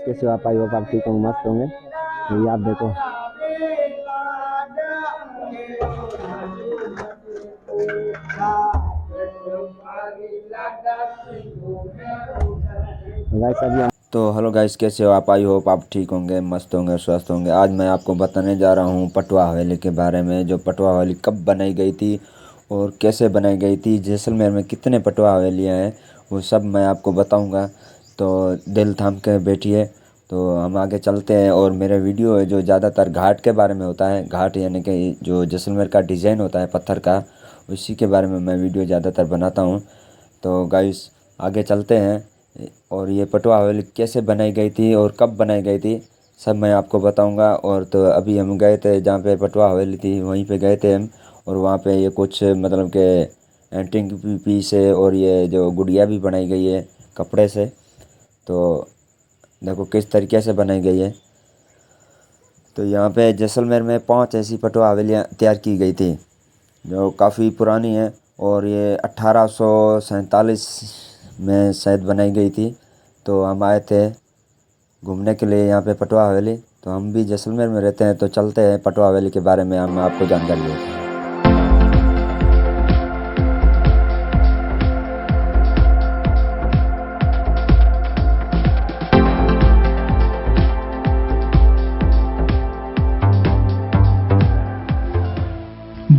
कैसे हो आप? आई होप आप ठीक हो, मस्त होंगे। तो ये आप देखो, गाइस अभी तो हेलो गाइस, कैसे हो आप? आई होप आप ठीक होंगे, मस्त होंगे, स्वस्थ होंगे। आज मैं आपको बताने जा रहा हूँ पटवा हवेली के बारे में। जो पटवा हवेली कब बनाई गई थी और कैसे बनाई गई थी, जैसलमेर में कितने पटवा हवेलियाँ हैं, वो सब मैं आपको बताऊँगा। तो दिल थाम के बैठिए। तो हम आगे चलते हैं। और मेरा वीडियो है जो ज़्यादातर घाट के बारे में होता है। घाट यानी कि जो जैसलमेर का डिज़ाइन होता है पत्थर का, उसी के बारे में मैं वीडियो ज़्यादातर बनाता हूँ। तो गाइस आगे चलते हैं। और ये पटवा हवेली कैसे बनाई गई थी और कब बनाई गई थी, सब मैं आपको बताऊंगा। और तो अभी हम गए थे जहाँ पे पटवा हवेली थी, वहीं पे गए थे हम। और वहाँ पे ये कुछ मतलब के एंटिक पीस है और ये जो गुड़िया भी बनाई गई है कपड़े से। तो देखो किस तरीके से बनाई गई है। तो यहाँ पे जैसलमेर में 5 ऐसी पटवा हवेलियाँ तैयार की गई थी जो काफ़ी पुरानी है। और ये 1847 में शायद बनाई गई थी। तो हम आए थे घूमने के लिए यहाँ पे पटवा हवेली। तो हम भी जैसलमेर में रहते हैं, तो चलते हैं पटवा हवेली के बारे में हम आपको जानकारी देते हैं।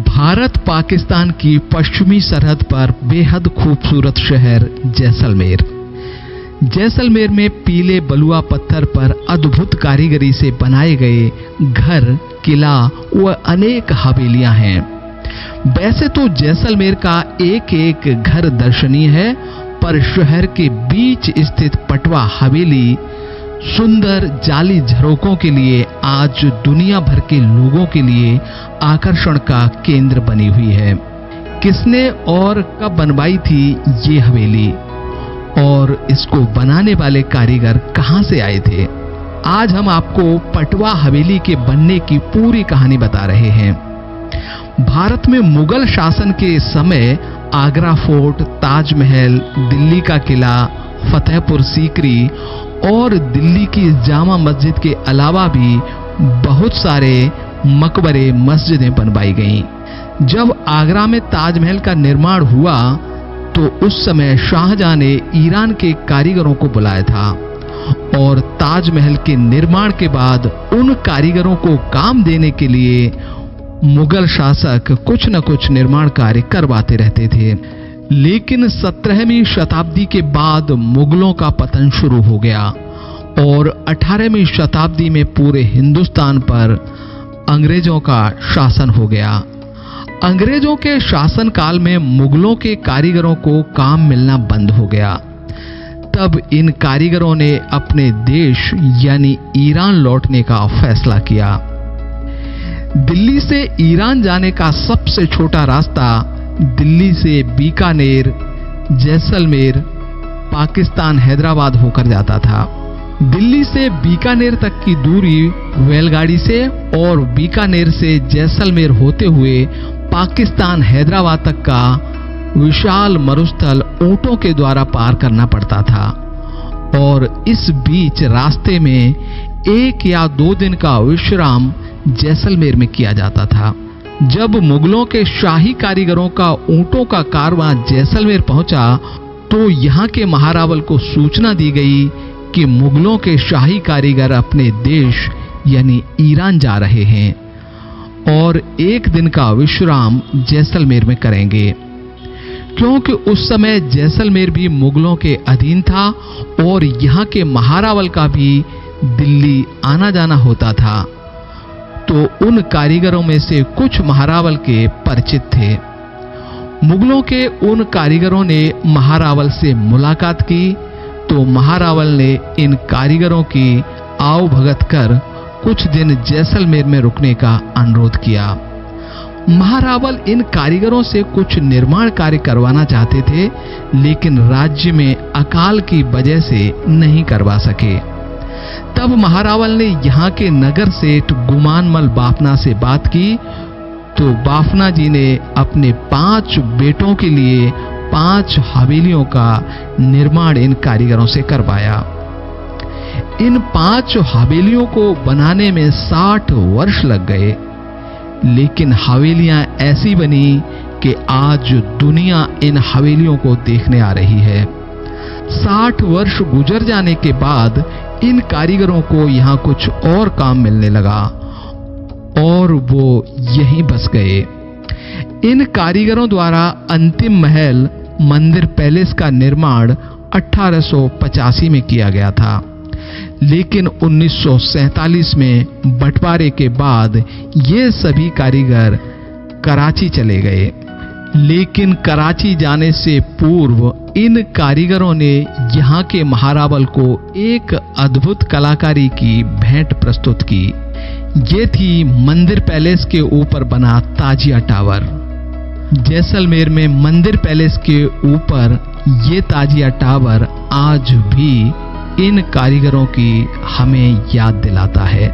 भारत पाकिस्तान की पश्चिमी सरहद पर बेहद खूबसूरत शहर जैसलमेर। जैसलमेर में पीले बलुआ पत्थर पर अद्भुत कारीगरी से बनाए गए घर, किला व अनेक हवेलियां हैं। वैसे तो जैसलमेर का एक एक घर दर्शनीय है, पर शहर के बीच स्थित पटवा हवेली सुंदर जाली झरोकों के लिए आज दुनिया भर के लोगों के लिए आकर्षण का केंद्र बनी हुई है। किसने और कब बनवाई थी ये हवेली, और इसको बनाने वाले कारीगर कहां से आए थे, आज हम आपको पटवा हवेली के बनने की पूरी कहानी बता रहे हैं। भारत में मुगल शासन के समय आगरा फोर्ट, ताजमहल, दिल्ली का किला, फतेहपुर सीकरी और दिल्ली की जामा मस्जिद के अलावा भी बहुत सारे मकबरे, मस्जिदें बनवाई गईं। जब आगरा में ताजमहल का निर्माण हुआ तो उस समय शाहजहां ने ईरान के कारीगरों को बुलाया था और ताजमहल के निर्माण के बाद उन कारीगरों को काम देने के लिए मुगल शासक कुछ न कुछ निर्माण कार्य करवाते रहते थे। लेकिन 17वीं शताब्दी के बाद मुगलों का पतन शुरू हो गया और 18वीं शताब्दी में पूरे हिंदुस्तान पर अंग्रेजों का शासन हो गया। अंग्रेजों के शासन काल में मुगलों के कारीगरों को काम मिलना बंद हो गया। तब इन कारीगरों ने अपने देश यानी ईरान लौटने का फैसला किया। दिल्ली से ईरान जाने का सबसे छोटा रास्ता दिल्ली से बीकानेर, जैसलमेर, पाकिस्तान, हैदराबाद होकर जाता था। दिल्ली से बीकानेर तक की दूरी बैलगाड़ी से और बीकानेर से जैसलमेर होते हुए पाकिस्तान, हैदराबाद तक का विशाल मरुस्थल ऊंटों के द्वारा पार करना पड़ता था। और इस बीच रास्ते में 1 या 2 दिन का विश्राम जैसलमेर में किया जाता था। जब मुगलों के शाही कारीगरों का ऊंटों का कारवां जैसलमेर पहुंचा तो यहां के महारावल को सूचना दी गई कि मुगलों के शाही कारीगर अपने देश यानी ईरान जा रहे हैं और 1 दिन का विश्राम जैसलमेर में करेंगे। क्योंकि उस समय जैसलमेर भी मुगलों के अधीन था और यहां के महारावल का भी दिल्ली आना जाना होता था, तो उन कारीगरों में से कुछ महारावल के परिचित थे। मुगलों के उन कारीगरों ने महारावल से मुलाकात की तो महारावल ने इन कारीगरों की आओ भगत कर कुछ दिन जैसलमेर में रुकने का अनुरोध किया। महारावल इन कारीगरों से कुछ निर्माण कार्य करवाना चाहते थे, लेकिन राज्य में अकाल की वजह से नहीं करवा सके। तब महारावल ने यहाँ के नगर सेठ गुमानमल बाफना से बात की तो बाफना जी ने अपने 5 बेटों के लिए 5 हवेलियों का निर्माण इन कारीगरों से करवाया। इन 5 हवेलियों को बनाने में 60 वर्ष लग गए, लेकिन हवेलियां ऐसी बनी कि आज दुनिया इन हवेलियों को देखने आ रही है। 60 वर्ष गुजर जाने के बाद इन कारीगरों को यहां कुछ और काम मिलने लगा और वो यहीं बस गए। इन कारीगरों द्वारा अंतिम महल मंदिर पैलेस का निर्माण 1885 में किया गया था, लेकिन 1947 में बंटवारे के बाद ये सभी कारीगर कराची चले गए। लेकिन कराची जाने से पूर्व इन कारीगरों ने यहाँ के महारावल को एक अद्भुत कलाकारी की भेंट प्रस्तुत की। ये थी मंदिर पैलेस के ऊपर बना ताजिया टावर। जैसलमेर में मंदिर पैलेस के ऊपर ये ताजिया टावर आज भी इन कारीगरों की हमें याद दिलाता है।